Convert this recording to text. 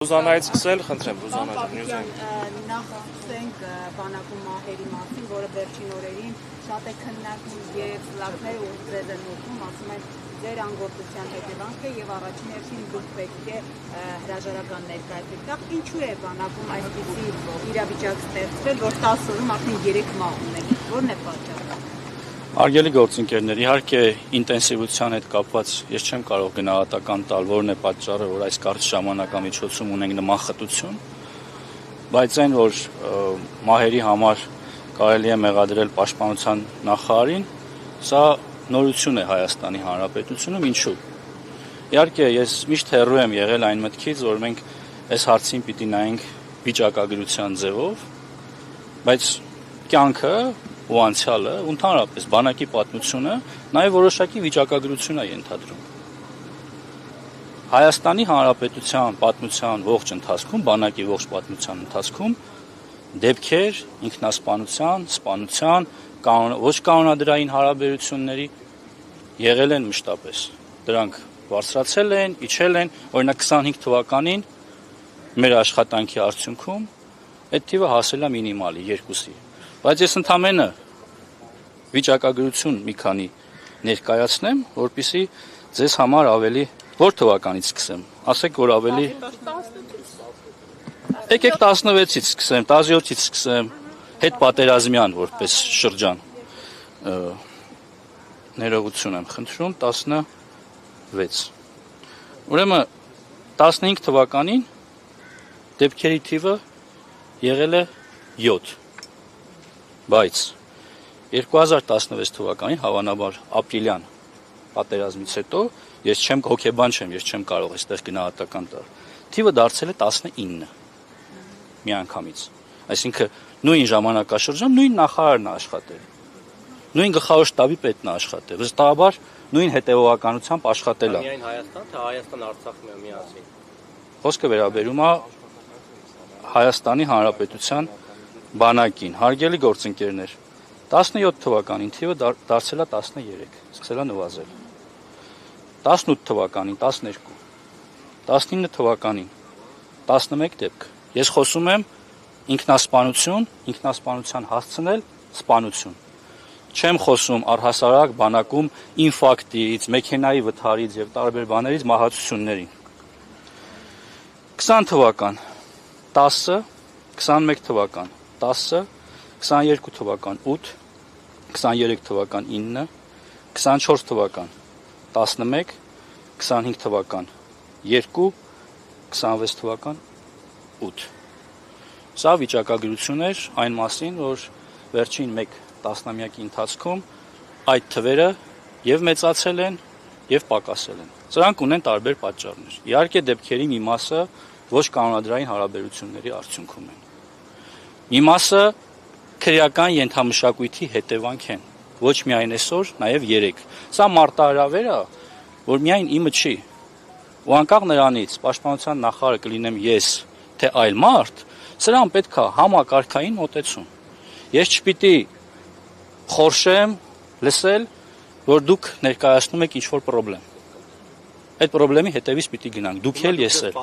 Ռուզանայից սկսել, խնդրեմ, Ռուզանա ջան։ Նախ ասենք բանակում մահերի մասին, որը վերջին օրերին շատ է քննարկում եւ լավները ու ձեզ են ուղղում, ասում են ձեր անգործության հետևանք է եւ առաջին հերթին դուք պետք է հրաժարական ներկայացեք։ Դա ինչու է բանակում այսպիսի իրավիճակ ստեղծվել, որ 10 օրում արդեն 3 մահ ունենք։ Որն է պատճառը։ Արգելի գործընկերներ, իհարկե ինտենսիվության հետ կապված ես չեմ կարող գնահատական տալ, որն է պատճառը, որ այս կարճ ժամանակամիջոցում ունենք նման խտություն, բայց այն, որ մահերի համար կարելի է մեղադրել պաշտպանության նախարարին, սա նորություն է Հայաստանի Հանրապետությունում, ինչու։ Իհարկե, ես միշտ հեռու եմ եղել այն մտքից, որ մենք այս հարցին պիտի նայենք վիճակագրության ձևով, բայց կյանքը ու անցյալը, ու ընդհանրապես բանակի պատմությունը նաև որոշակի վիճակագրություն է ենթադրում։ Հայաստանի Հանրապետության պատմության ողջ ընթացքում, բանակի ողջ պատմության ընթացքում դեպքեր ինքնասպանության, սպանության, ոչ կանոնադրային հարաբերությունների եղել են մշտապես։ Դրանք բարձրացել են, իջել են, օրինակ 25 թվականին մեր աշխատանքի արդյունքում այդ թիվը հասել է մինիմալի 2-ի։ Բայց ես ընդամենը վիճակագրություն մի քանի ներկայացնեմ, որպեսզի ձեզ համար ավելի որ թվականից սկսեմ։ Ասեք, որ ավելի եկեք 16-ից սկսեմ, 17-ից սկսեմ, հետպատերազմյան որպես շրջան։ Ներողություն եմ խնդրում, 16։ Ուրեմն 15 թվականին դեպքերի թիվը եղել է 7, բայց 2016 թվականին հավանաբար ապրիլյան պատերազմից հետո ես չեմ հոգեբան չեմ, ես չեմ կարող այստեղ գնահատական տալ։ Թիվը դարձել է 19 միանգամից։ Այսինքն նույն ժամանակաշրջան նույն նախարարն է աշխատել։ Նույն գլխավոր շտաբի պետն է աշխատել։ Վստահաբար նույն հետևողականությամբ աշխատել է։ Միայն Հայաստան, թե Հայաստան-Արցախն է միասին։ Խոսքը վերաբերում է Հայաստանի Հանրապետության բանակին։ Հարգելի գործընկերներ, 17 թվականին թիվը դարձել է 13, սկսել է նվազել։ 18 թվականին 12, 19 թվականին 11 դեպք։ Ես խոսում եմ ինքնասպանություն, ինքնասպանության հասցնել, սպանություն։ Չեմ խոսում առհասարակ բանակում ինֆարկտից, մեքենայի վթարից եւ տարբեր բաներից մահացություններին։ 20 թվական 10, 21 թվական 10, 22 թվական 8, 23 թվական 9, 24 թվական 11, 25 թվական 2, 26 թվական 8։ Սա վիճակագրություն էր այն մասին, որ վերջին 1 տասնամյակի ընթացքում այդ թվերը եւ մեծացել են եւ պակասել են։ Սրանք ունեն տարբեր պատճառներ։ Իհարկե դեպքերի մի մասը ոչ կանոնադրային հարաբերությունների արդյունքում են։ Մի մասը քրեական ենթամշակույթի հետևանք են, ոչ միայն այսօր, նաև 3։ Սա մարտահրավեր է, որ միայն իմը չի։ Ու անկախ նրանից, պաշտպանության նախարարը կլինեմ ես, թե այլ մարդ, սրան պետք է համակարգային մոտեցում։ Ես չպիտի խորշեմ, լսել, որ դուք ներկայացնում եք ինչ-որ պրոբլեմ։ Այդ պրոբլեմի հետևից պիտի գնանք, դուք էլ ես էլ։